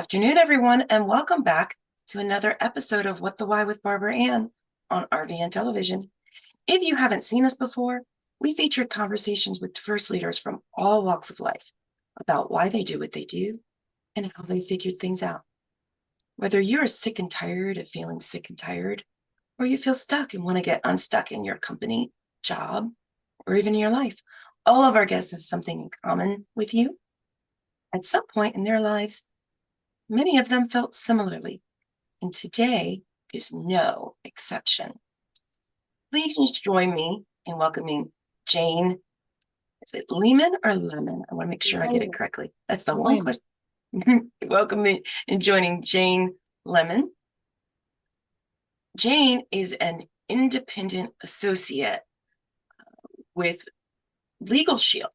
afternoon, everyone, and welcome back to another episode of What the Why with Barbara Ann on RVN Television. If you haven't seen us before, we feature conversations with diverse leaders from all walks of life about why they do what they do and how they figured things out. Whether you're sick and tired of feeling sick and tired, or you feel stuck and want to get unstuck in your company, job, or even your life, all of our guests have something in common with you. At some point in their lives, many of them felt similarly, and today is no exception. Please join me in welcoming Jane. Is it Lehman or Lemon? I want to make sure I get it correctly. That's the one question. Welcome me in joining Jane Lemon. Jane is an independent associate with Legal Shield.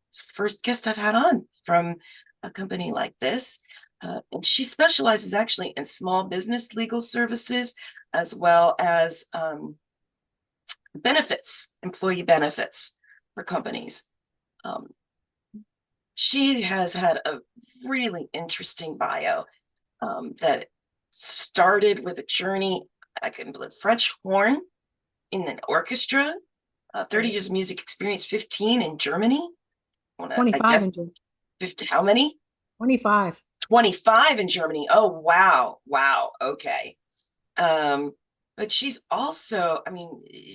It's the first guest I've had on from a company like this. And she specializes actually in small business legal services, as well as benefits, employee benefits for companies. She has had a really interesting bio that started with a journey, I couldn't believe, French horn in an orchestra, 30 years of music experience, 15 in Germany. 25 in Germany. 50, how many? 25. 25 in Germany. Oh, wow. Wow. Okay. But she's also,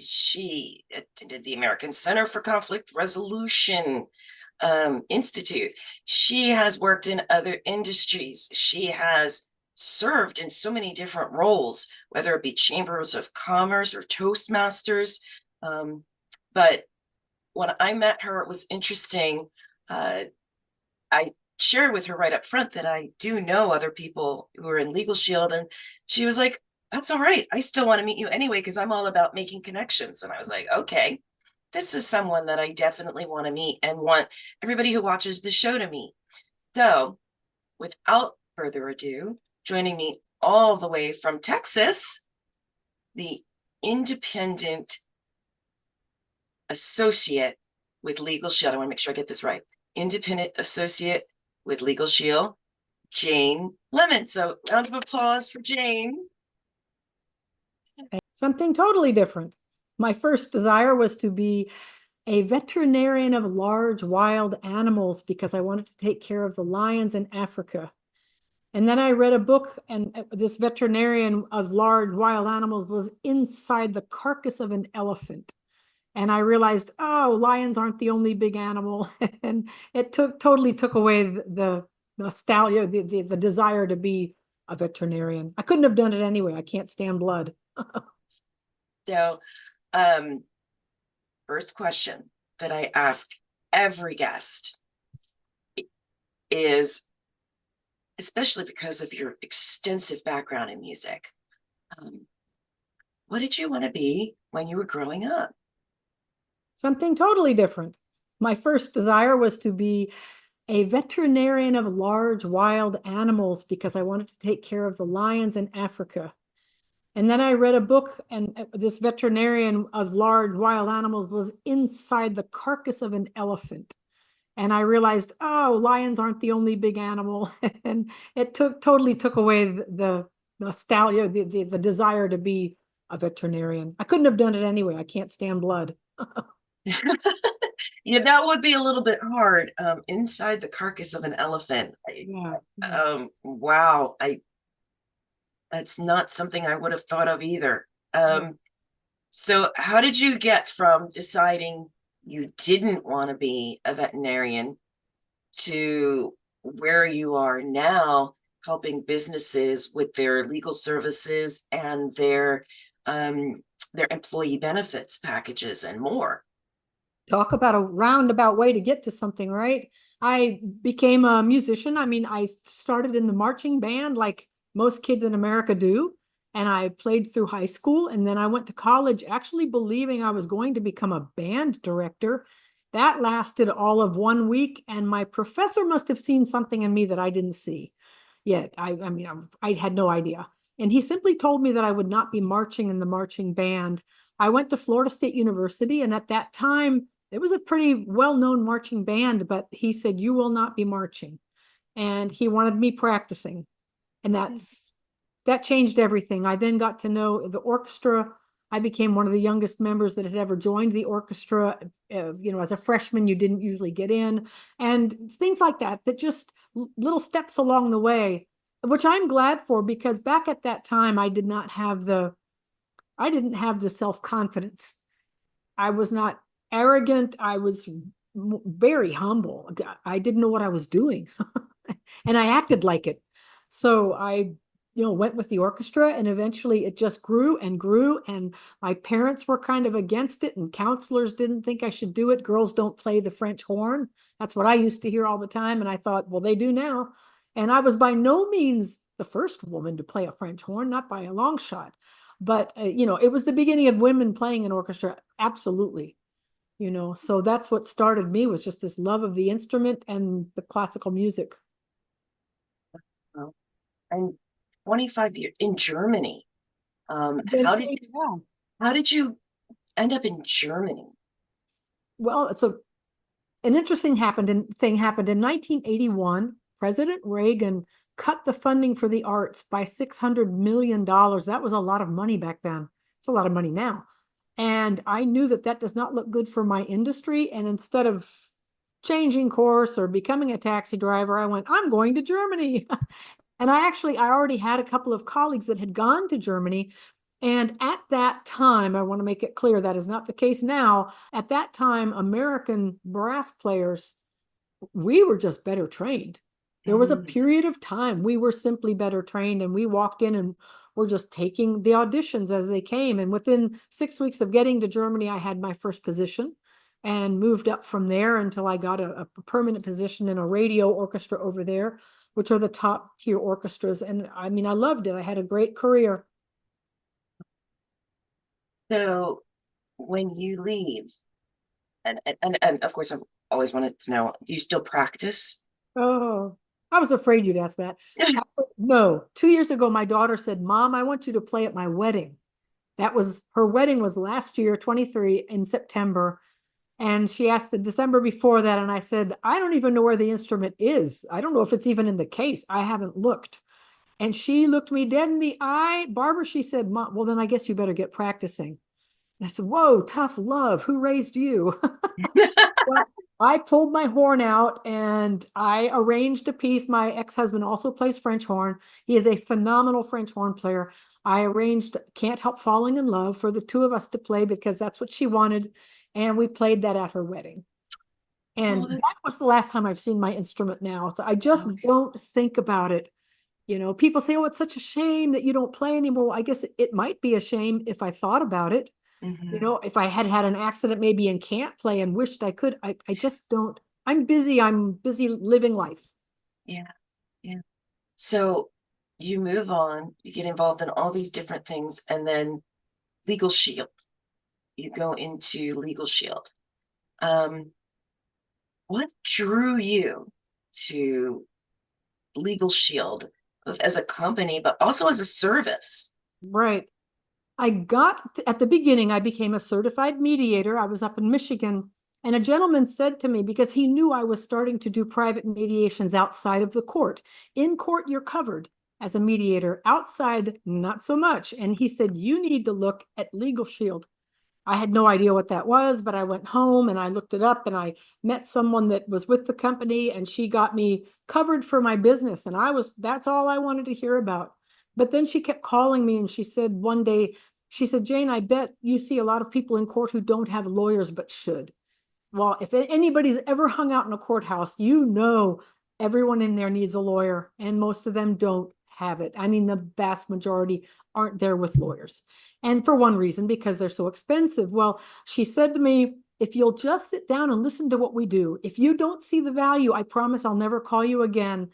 she attended the American Center for Conflict Resolution Institute. She has worked in other industries. She has served in so many different roles, whether it be chambers of commerce or Toastmasters. But when I met her, it was interesting. I shared with her right up front that I do know other people who are in Legal Shield, and she was like, that's all right. I still want to meet you anyway, because I'm all about making connections. And I was like, okay, this is someone that I definitely want to meet and want everybody who watches the show to meet. So without further ado, joining me all the way from Texas, the independent associate with Legal Shield. I want to make sure I get this right. Independent associate with Legal Shield, Jane Lemon. So round of applause for Jane. Something totally different. My first desire was to be a veterinarian of large wild animals because I wanted to take care of the lions in Africa. And then I read a book, and this veterinarian of large wild animals was inside the carcass of an elephant. And I realized, oh, lions aren't the only big animal. And it totally took away the nostalgia, the desire to be a veterinarian. I couldn't have done it anyway. I can't stand blood. So, first question that I ask every guest is, especially because of your extensive background in music, what did you want to be when you were growing up? Something totally different. My first desire was to be a veterinarian of large wild animals because I wanted to take care of the lions in Africa. And then I read a book, and this veterinarian of large wild animals was inside the carcass of an elephant. And I realized, oh, lions aren't the only big animal. And it totally took away the nostalgia, the desire to be a veterinarian. I couldn't have done it anyway. I can't stand blood. Yeah, that would be a little bit hard. Inside the carcass of an elephant. Yeah. Wow. That's not something I would have thought of either. So how did you get from deciding you didn't want to be a veterinarian to where you are now, helping businesses with their legal services and their employee benefits packages and more? Talk about a roundabout way to get to something, right? I became a musician. I started in the marching band like most kids in America do. And I played through high school. And then I went to college actually believing I was going to become a band director. That lasted all of 1 week. And my professor must have seen something in me that I didn't see yet. I had no idea. And he simply told me that I would not be marching in the marching band. I went to Florida State University. And at that time, it was a pretty well-known marching band, but he said, you will not be marching. And he wanted me practicing. And that changed everything. I then got to know the orchestra. I became one of the youngest members that had ever joined the orchestra. As a freshman, you didn't usually get in, and things like that, that just little steps along the way, which I'm glad for, because back at that time, I didn't have the self-confidence. I was not arrogant. I was very humble. I didn't know what I was doing and I acted like it. So I, went with the orchestra, and eventually it just grew and grew. And my parents were kind of against it, and counselors didn't think I should do it. Girls don't play the French horn. That's what I used to hear all the time. And I thought, well, they do now. And I was by no means the first woman to play a French horn, not by a long shot. But, it was the beginning of women playing an orchestra. Absolutely. So that's what started me, was just this love of the instrument and the classical music. Oh, and 25 years in Germany. How did Yeah. how did you end up in Germany? Well, an interesting thing happened in 1981. President Reagan cut the funding for the arts by $600 million. That was a lot of money back then. It's a lot of money now. And I knew that does not look good for my industry. And instead of changing course or becoming a taxi driver, I went, I'm going to Germany. And I already had a couple of colleagues that had gone to Germany. And at that time, I want to make it clear that is not the case now. At that time, American brass players, we were just better trained. There was a Mm. period of time we were simply better trained, and we walked in and were just taking the auditions as they came. And within 6 weeks of getting to Germany, I had my first position and moved up from there until I got a permanent position in a radio orchestra over there, which are the top tier orchestras. And I mean, I loved it. I had a great career. So when you leave, and of course, I've always wanted to know, do you still practice? Oh, I was afraid you'd ask that. No, 2 years ago, my daughter said, Mom, I want you to play at my wedding. Her wedding was last year, 23, in September. And she asked the December before that. And I said, I don't even know where the instrument is. I don't know if it's even in the case. I haven't looked. And she looked me dead in the eye. Barbara, she said, Mom, well, then I guess you better get practicing. And I said, whoa, tough love. Who raised you? Well, I pulled my horn out and I arranged a piece. My ex-husband also plays French horn. He is a phenomenal French horn player. I arranged Can't Help Falling in Love for the two of us to play because that's what she wanted. And we played that at her wedding. Oh, And that's that was the last time I've seen my instrument now. So I just okay. don't think about it. People say, oh, it's such a shame that you don't play anymore. Well, I guess it might be a shame if I thought about it. Mhm. If I had had an accident maybe and can't play and wished I could, I just don't. I'm busy. I'm busy living life. Yeah, yeah. So you move on, you get involved in all these different things, and then Legal Shield. You go into Legal Shield. Um, what drew you to Legal Shield both as a company, but also as a service? Right. At the beginning, I became a certified mediator. I was up in Michigan, and a gentleman said to me, because he knew I was starting to do private mediations outside of the court. In court, you're covered as a mediator. Outside, not so much. And he said, you need to look at Legal Shield. I had no idea what that was, but I went home and I looked it up, and I met someone that was with the company, and she got me covered for my business. And that's all I wanted to hear about. But then she kept calling me, and she said one day, she said, Jane, I bet you see a lot of people in court who don't have lawyers but should. Well, if anybody's ever hung out in a courthouse, everyone in there needs a lawyer, and most of them don't have it. I mean, the vast majority aren't there with lawyers. And for one reason, because they're so expensive. Well, she said to me, if you'll just sit down and listen to what we do, if you don't see the value, I promise I'll never call you again.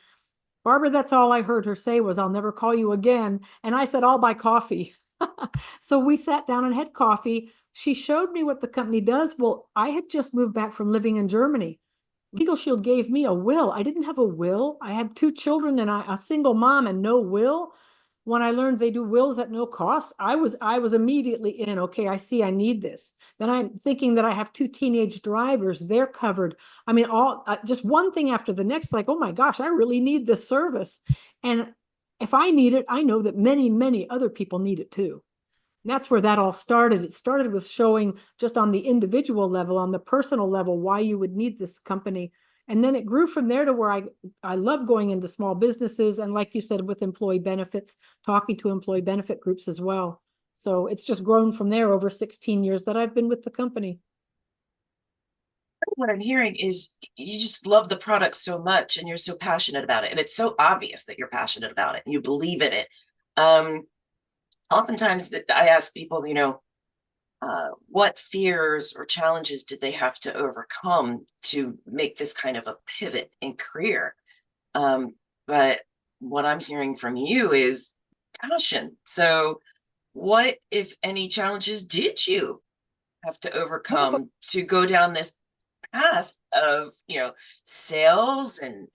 Barbara, that's all I heard her say was, I'll never call you again. And I said, I'll buy coffee. So we sat down and had coffee. She showed me what the company does. Well, I had just moved back from living in Germany. Legal Shield gave me a will. I didn't have a will. I had two children and a single mom and no will. When I learned they do wills at no cost, I was immediately in. Okay, I see I need this. Then I'm thinking that I have two teenage drivers. They're covered. I mean, all just one thing after the next, like, oh my gosh, I really need this service. And if I need it, I know that many, many other people need it too. And that's where that all started. It started with showing just on the individual level, on the personal level, why you would need this company. And then it grew from there to where I love going into small businesses. And like you said, with employee benefits, talking to employee benefit groups as well. So it's just grown from there over 16 years that I've been with the company. What I'm hearing is you just love the product so much and you're so passionate about it. And it's so obvious that you're passionate about it and you believe in it. Um, Oftentimes that I ask people, what fears or challenges did they have to overcome to make this kind of a pivot in career? But what I'm hearing from you is passion. So what, if any, challenges did you have to overcome to go down this path of, sales and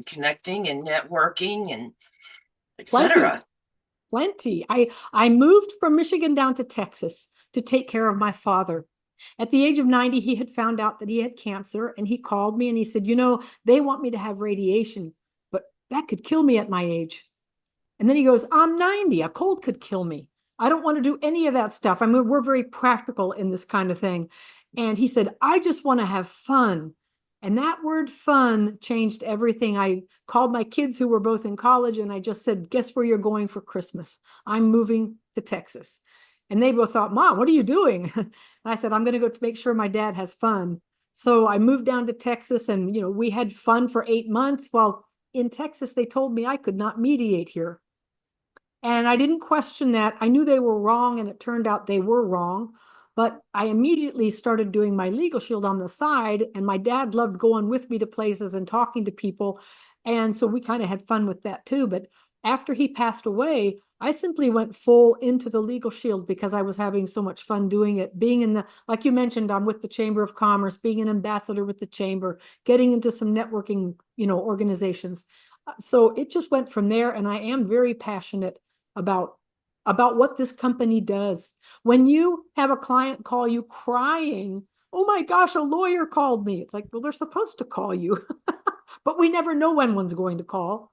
connecting and networking and Plenty, etc.? plenty. I moved from Michigan down to Texas to take care of my father. At the age of 90, he had found out that he had cancer, and he called me and he said, they want me to have radiation, but that could kill me at my age. And then he goes, I'm 90, a cold could kill me. I don't want to do any of that stuff. I mean, we're very practical in this kind of thing. And he said, I just want to have fun. And that word fun changed everything. I called my kids who were both in college and I just said, guess where you're going for Christmas? I'm moving to Texas. And they both thought, Mom, what are you doing? And I said, I'm going to go to make sure my dad has fun. So I moved down to Texas and, we had fun for 8 months. Well, in Texas, they told me I could not mediate here. And I didn't question that. I knew they were wrong, and it turned out they were wrong. But I immediately started doing my legal shield on the side, and my dad loved going with me to places and talking to people. And so we kind of had fun with that too. But after he passed away, I simply went full into the legal shield because I was having so much fun doing it. Being in like you mentioned, I'm with the Chamber of Commerce, being an ambassador with the Chamber, getting into some networking, organizations. So it just went from there, and I am very passionate about what this company does. When you have a client call you crying, oh my gosh, a lawyer called me. It's like, well, they're supposed to call you, but we never know when one's going to call,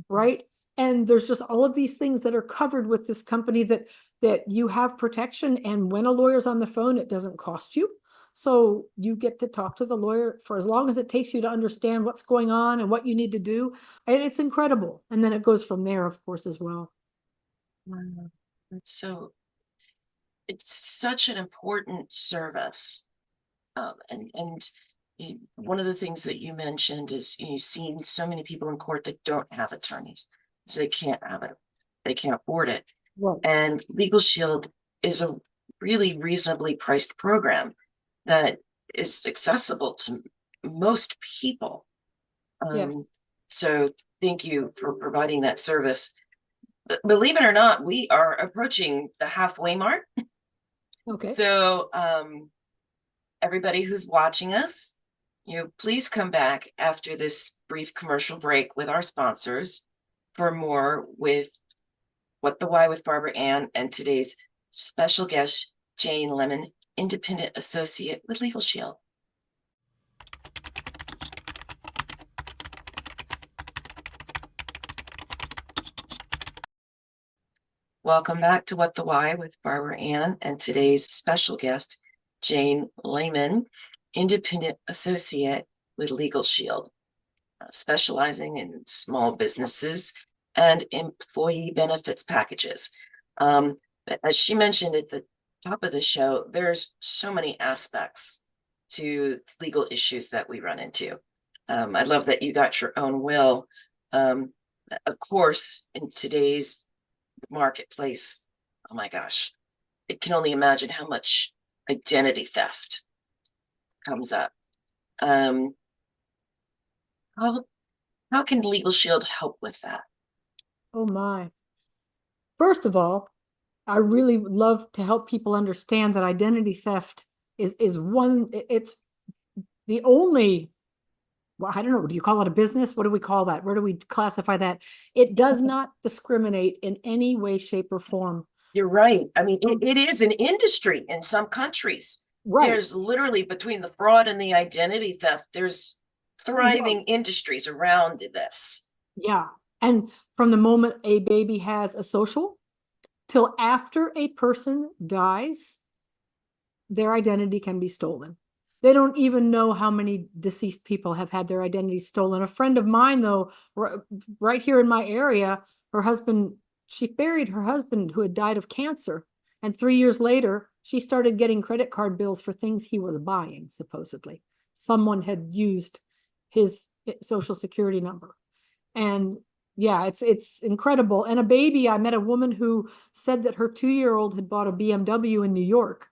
right? And there's just all of these things that are covered with this company that you have protection. And when a lawyer's on the phone, it doesn't cost you. So you get to talk to the lawyer for as long as it takes you to understand what's going on and what you need to do. And it's incredible. And then it goes from there, of course, as well. Wow. So it's such an important service. And one of the things that you mentioned is you've seen so many people in court that don't have attorneys, so they can't have it, they can't afford it. Right. And Legal Shield is a really reasonably priced program that is accessible to most people. Yes. So thank you for providing that service. But believe it or not, we are approaching the halfway mark. Okay. So everybody who's watching us, please come back after this brief commercial break with our sponsors for more with What the Why with Barbara Ann and today's special guest, Jane Lemon, independent associate with Legal Shield. Welcome back to What the Why with Barbara Ann and today's special guest, Jane Lehman, independent associate with Legal Shield, specializing in small businesses and employee benefits packages. But as she mentioned at the top of the show, there's so many aspects to legal issues that we run into. I love that you got your own will. Of course, in today's marketplace, oh my gosh, I can only imagine how much identity theft comes up. How can Legal Shield help with that? Oh my. First of all, I really love to help people understand that identity theft is one, it's the only, well, I don't know, do you call it a business? What do we call that? Where do we classify that? It does not discriminate in any way, shape, or form. You're right. I mean, it is an industry in some countries. Right. There's literally, between the fraud and the identity theft, there's thriving industries around this. Yeah. And from the moment a baby has a social till after a person dies, their identity can be stolen. They don't even know how many deceased people have had their identity stolen. A friend of mine, though, right here in my area, her husband, she buried her husband who had died of cancer. And 3 years later, she started getting credit card bills for things he was buying, supposedly. Someone had used his social security number. And yeah, it's incredible. And a baby, I met a woman who said that her 2-year-old had bought a BMW in New York.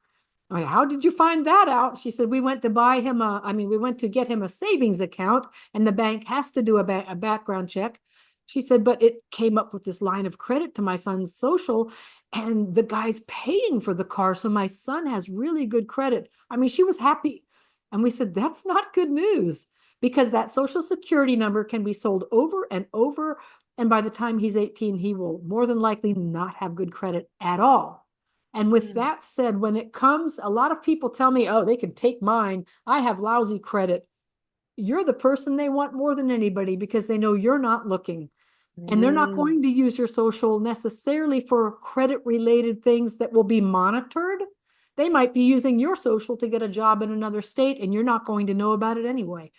I mean, how did you find that out? She said, we went to buy him we went to get him a savings account, and the bank has to do a background check. She said, but it came up with this line of credit to my son's social, and the guy's paying for the car. So my son has really good credit. I mean, she was happy. And we said, that's not good news, because that social security number can be sold over and over. And by the time he's 18, he will more than likely not have good credit at all. And with that said, when it comes, a lot of people tell me, oh, they can take mine. I have lousy credit. You're the person they want more than anybody, because they know you're not looking. And they're not going to use your social necessarily for credit related things that will be monitored. They might be using your social to get a job in another state, and you're not going to know about it anyway,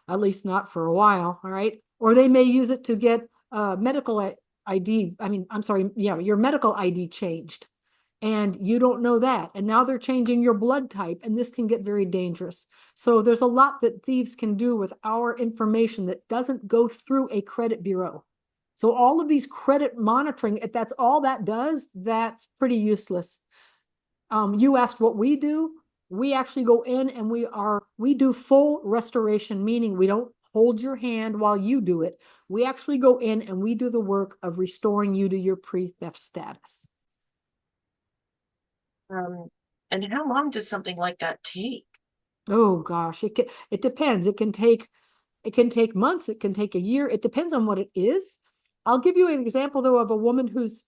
at least not for a while. All right. Or they may use it to get medical ID. I'm sorry. Yeah. Your medical ID changed, and you don't know that. And now they're changing your blood type, and this can get very dangerous. So there's a lot that thieves can do with our information that doesn't go through a credit bureau. So all of these credit monitoring, if that's all that does, that's pretty useless. You asked what we do. We actually go in and we do full restoration, meaning we don't hold your hand while you do it. We actually go in and we do the work of restoring you to your pre-theft status. And how long does something like that take? Oh gosh, it depends. It can take months, it can take a year. It depends on what it is. I'll give you an example though of a woman whose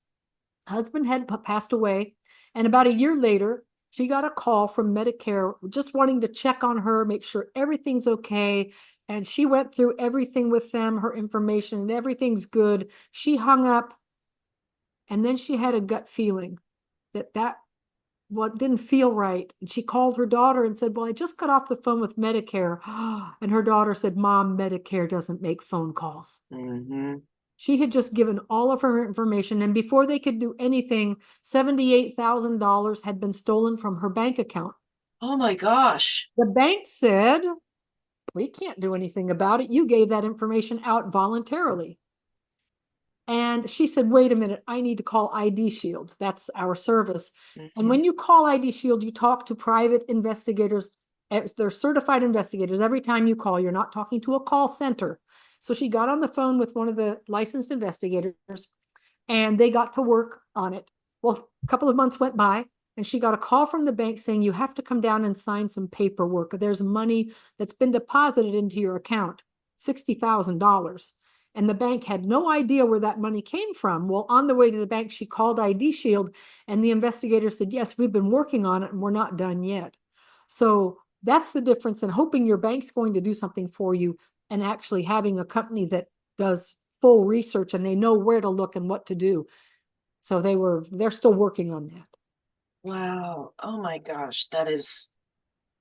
husband had passed away, and about a year later, she got a call from Medicare just wanting to check on her, make sure everything's okay. And she went through everything with them, her information, and everything's good. She hung up, and then she had a gut feeling that what didn't feel right. And she called her daughter and said, well, I just got off the phone with Medicare. And her daughter said, Mom, Medicare doesn't make phone calls. She had just given all of her information, and before they could do anything, $78,000 had been stolen from her bank account. Oh my gosh. The bank said, we can't do anything about it. You gave that information out voluntarily. And she said, wait a minute, I need to call ID Shield. That's our service. And when you call ID Shield, you talk to private investigators. They're certified investigators. Every time you call, you're not talking to a call center. So she got on the phone with one of the licensed investigators, and they got to work on it. Well, a couple of months went by, and she got a call from the bank saying, you have to come down and sign some paperwork. There's money that's been deposited into your account, $60,000. And the bank had no idea where that money came from. Well, on the way to the bank, she called ID Shield, and the investigator said, yes, we've been working on it and we're not done yet. So that's the difference in hoping your bank's going to do something for you and actually having a company that does full research and they know where to look and what to do. So they're still working on that. Wow. Oh my gosh. That is,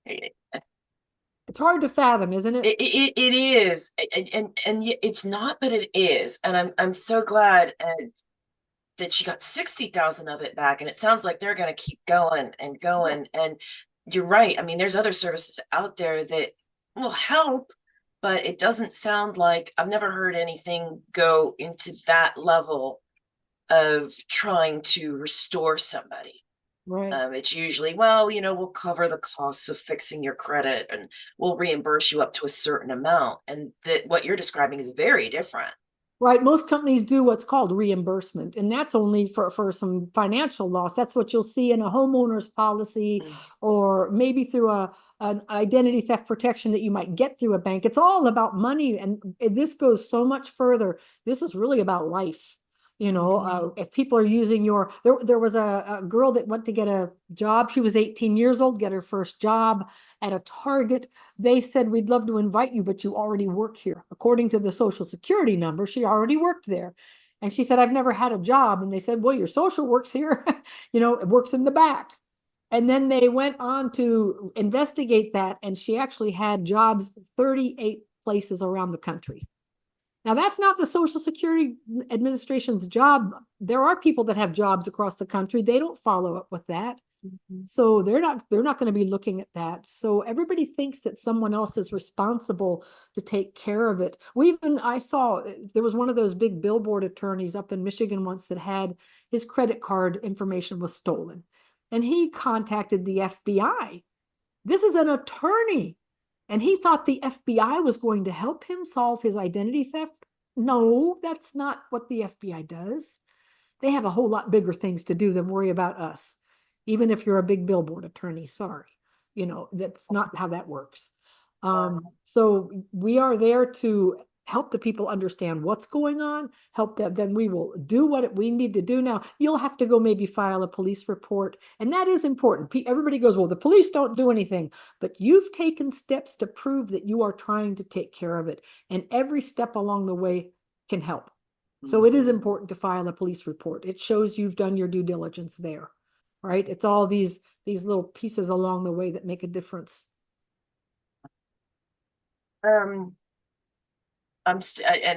it's hard to fathom, isn't it? It is. And it's not, but it is. And I'm so glad that she got 60,000 of it back. And it sounds like they're going to keep going and going. And you're right. I mean, there's other services out there that will help, but it doesn't sound like, I've never heard anything go into that level of trying to restore somebody. Right. It's usually, well, we'll cover the costs of fixing your credit and we'll reimburse you up to a certain amount. And that what you're describing is very different. Right. Most companies do what's called reimbursement, and that's only for some financial loss. That's what you'll see in a homeowner's policy, or maybe through an identity theft protection that you might get through a bank. It's all about money, and this goes so much further. This is really about life. If people are using there was a girl that went to get a job. She was 18 years old, get her first job at a Target. They said, we'd love to invite you, but you already work here. According to the social security number, she already worked there. And she said, I've never had a job. And they said, well, your social works here, it works in the back. And then they went on to investigate that, and she actually had jobs 38 places around the country. Now, that's not the Social Security Administration's job. There are people that have jobs across the country. They don't follow up with that. So they're not going to be looking at that. So everybody thinks that someone else is responsible to take care of it. I saw there was one of those big billboard attorneys up in Michigan once that had his credit card information was stolen. And he contacted the FBI. This is an attorney. And he thought the FBI was going to help him solve his identity theft. No, that's not what the FBI does. They have a whole lot bigger things to do than worry about us. Even if you're a big billboard attorney, sorry. That's not how that works. So we are there to help the people understand what's going on, help them, then we will do what we need to do. Now, you'll have to go maybe file a police report, and that is important. Everybody goes, well, the police don't do anything, but you've taken steps to prove that you are trying to take care of it, and every step along the way can help. So it is important to file a police report. It shows you've done your due diligence there, right? It's all these little pieces along the way that make a difference. Um, and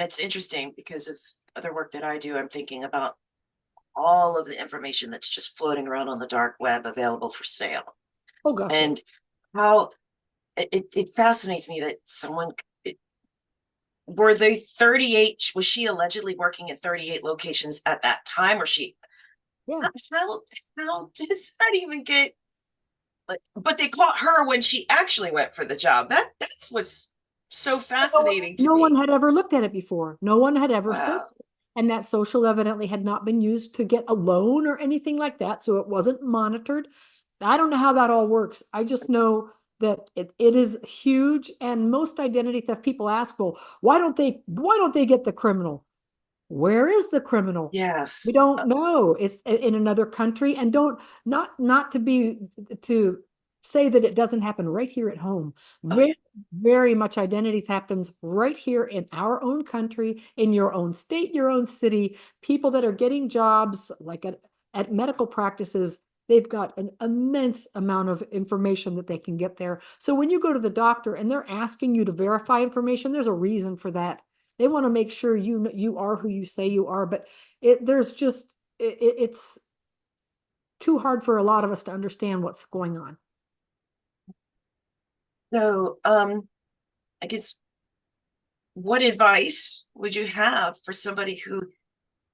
it's interesting because of other work that I do. I'm thinking about all of the information that's just floating around on the dark web available for sale. Oh gosh. And how it fascinates me that were they 38, was she allegedly working in 38 locations at that time, or Yeah. how does that even get, but they caught her when she actually went for the job. That's what's so fascinating to No one me. had ever looked at it before. No one had ever searched Wow. it. And that social evidently had not been used to get a loan or anything like that. So it wasn't monitored. I don't know how that all works. I just know that it is huge. And most identity theft people ask, well, why don't they get the criminal? Where is the criminal? We Yes. don't know. It's in another country, and don't not to say that it doesn't happen right here at home. Oh yeah. Very much identity happens right here in our own country, in your own state, your own city. People that are getting jobs like at medical practices, they've got an immense amount of information that they can get there. So when you go to the doctor and they're asking you to verify information, there's a reason for that. They want to make sure you are who you say you are, but it's too hard for a lot of us to understand what's going on. So, I guess, what advice would you have for somebody who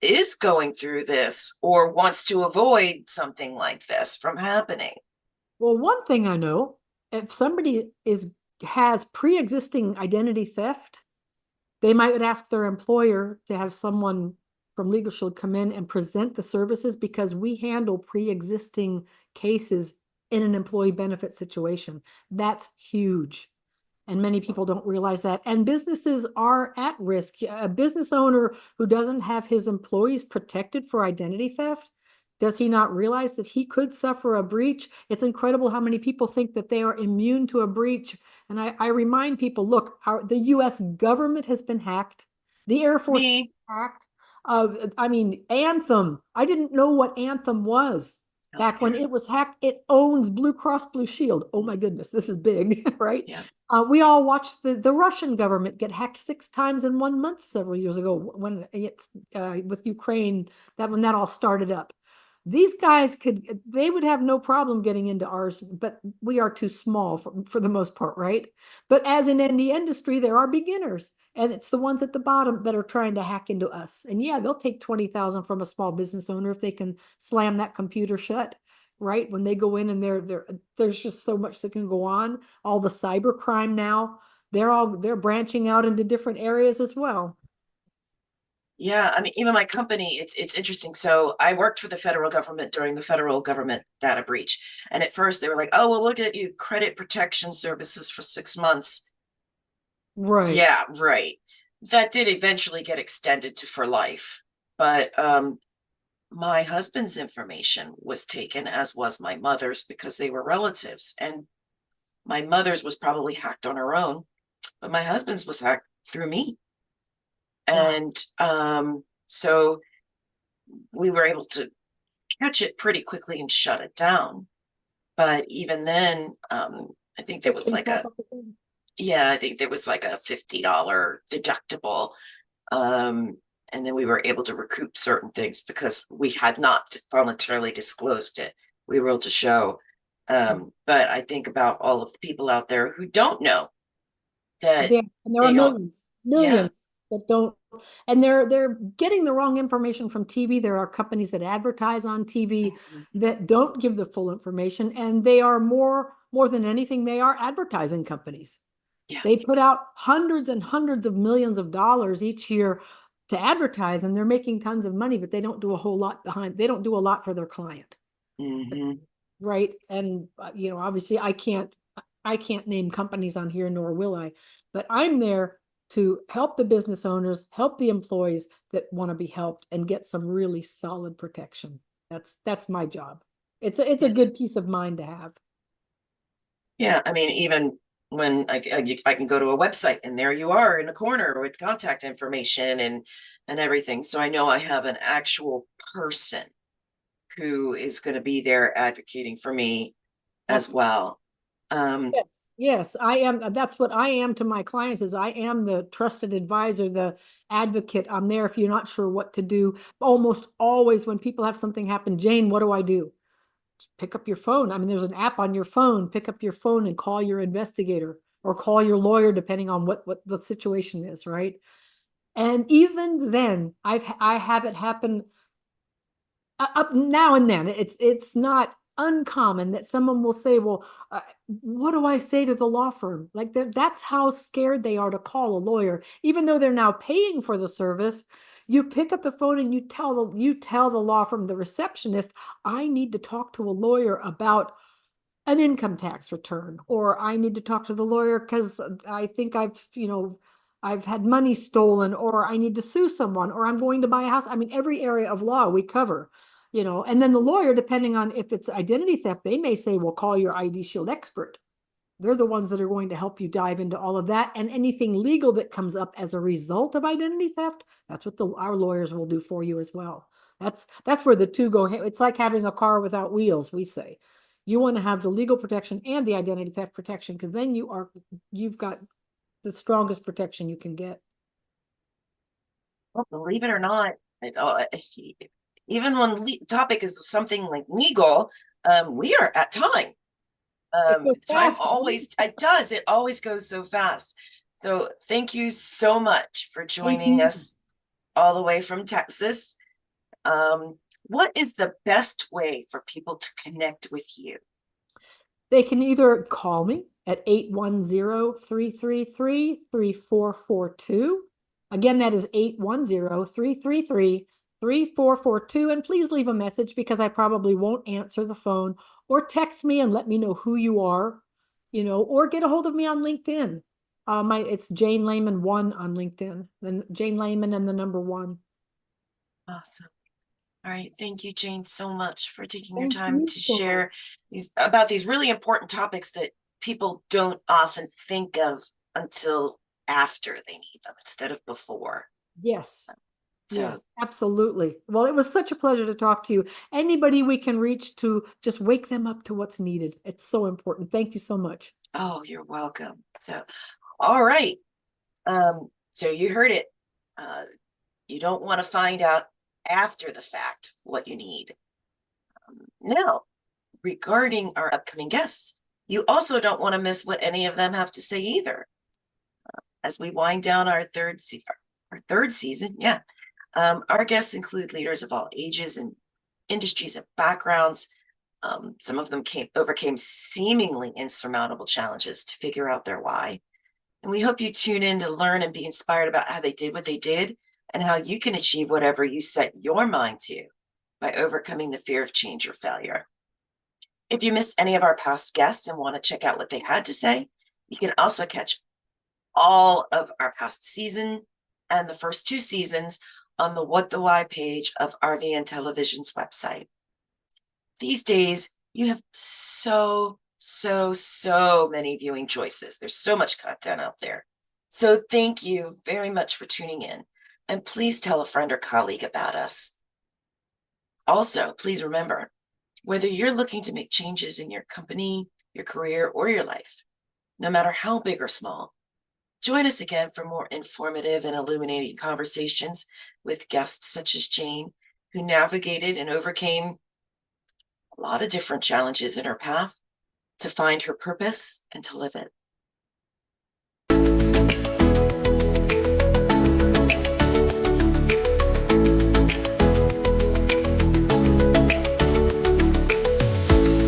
is going through this or wants to avoid something like this from happening? Well, one thing I know, if somebody has pre-existing identity theft, they might ask their employer to have someone from Legal Shield come in and present the services, because we handle pre-existing cases in an employee benefit situation. That's huge. And many people don't realize that. And businesses are at risk. A business owner who doesn't have his employees protected for identity theft, does he not realize that he could suffer a breach? It's incredible how many people think that they are immune to a breach. And I remind people, look, the US government has been hacked. The Air Force Me. hacked. Anthem. I didn't know what Anthem was. Back when Healthcare. it was hacked. It owns Blue Cross Blue Shield. Oh my goodness, this is big, right? Yeah. We all watched the Russian government get hacked 6 times in 1 month several years ago when it's with Ukraine, when that all started up. These guys they would have no problem getting into ours, but we are too small for the most part, right? But as in any industry, there are beginners, and it's the ones at the bottom that are trying to hack into us. And yeah, they'll take 20,000 from a small business owner if they can slam that computer shut, right? When they go in, and there's just so much that can go on. All the cyber crime now, they're branching out into different areas as well. Yeah, I mean, even my company, it's interesting. So I worked for the federal government during the federal government data breach. And at first they were like, oh, well, we'll get you credit protection services for 6 months. Right. Yeah, right. That did eventually get extended to for life. But my husband's information was taken, as was my mother's, because they were relatives. And my mother's was probably hacked on her own, but my husband's was hacked through me. Wow. And So we were able to catch it pretty quickly and shut it down. But even then, I think there It was can like pop a, up again. yeah, I think there was like a $50 deductible. Um, and then we were able to recoup certain things because we had not voluntarily disclosed it. We were able to show. But I think about all of the people out there who don't know that And there are they don't, millions, yeah. millions that don't, and they're getting the wrong information from TV. There are companies that advertise on TV that don't give the full information, and they are more than anything, they are advertising companies. Yeah. They put out hundreds and hundreds of millions of dollars each year to advertise, and they're making tons of money, but they don't do a whole lot behind. They don't do a lot for their client, Mm-hmm. right? And obviously, I can't name companies on here, nor will I, but I'm there to help the business owners, help the employees that want to be helped, and get some really solid protection. That's my job. It's a Yeah. good peace of mind to have. Yeah. I mean, even when I can go to a website and there you are in a corner with contact information and everything. So I know I have an actual person who is going to be there advocating for me as Absolutely. well. Um, Yes, yes, I am. That's what I am to my clients, is I am the trusted advisor, the advocate. I'm there if you're not sure what to do. Almost always when people have something happen, Jane, what do I do? Pick up your phone. I mean, there's an app on your phone. Pick up your phone and call your investigator or call your lawyer, depending on what the situation is, right? And even then, I have it happen up now and then. It's not uncommon that someone will say, well, what do I say to the law firm? Like that's how scared they are to call a lawyer, even though they're now paying for the service. You pick up the phone and you tell the law firm, the receptionist, I need to talk to a lawyer about an income tax return, or I need to talk to the lawyer because I think I've had money stolen, or I need to sue someone, or I'm going to buy a house. I mean, every area of law we cover, and then the lawyer, depending on if it's identity theft, they may say, well, call your ID Shield expert. They're the ones that are going to help you dive into all of that, and anything legal that comes up as a result of identity theft. That's what our lawyers will do for you as well. That's where the two go. It's like having a car without wheels, we say. You want to have the legal protection and the identity theft protection, because then you've got the strongest protection you can get. well, believe it or not, even when topic is something like legal, we are at time. It goes Time fast, doesn't always, it? it does, it always goes so fast. So thank you so much for Thank joining you. us all the way from Texas. What is the best way for people to connect with you? They can either call me at 810-333-3442. Again, that is 810-333-3442. And please leave a message, because I probably won't answer the phone, or text me and let me know who you are, or get a hold of me on LinkedIn. It's Jane Lehman 1 on LinkedIn. Then Jane Lehman and the number 1. Awesome. All right. Thank you, Jane, so much for taking your Thank time you to so much. share these really important topics that people don't often think of until after they need them instead of before. Yes. So, Yes, absolutely. Well, it was such a pleasure to talk to you. Anybody we can reach to just wake them up to what's needed. It's so important. Thank you so much. oh, you're welcome. So, all right. So you heard it. Uh, you don't want to find out after the fact what you need. Now, regarding our upcoming guests, you also don't want to miss what any of them have to say either. As we wind down our third season, yeah. Our guests include leaders of all ages and industries and backgrounds. Some of them overcame seemingly insurmountable challenges to figure out their why. And we hope you tune in to learn and be inspired about how they did what they did and how you can achieve whatever you set your mind to by overcoming the fear of change or failure. If you missed any of our past guests and want to check out what they had to say, you can also catch all of our past season and the first 2 seasons on the What the Why page of RVN Television's website. These days, you have so many viewing choices. There's so much content out there. So thank you very much for tuning in. And please tell a friend or colleague about us. Also, please remember, whether you're looking to make changes in your company, your career, or your life, no matter how big or small, join us again for more informative and illuminating conversations with guests such as Jane, who navigated and overcame a lot of different challenges in her path to find her purpose and to live it.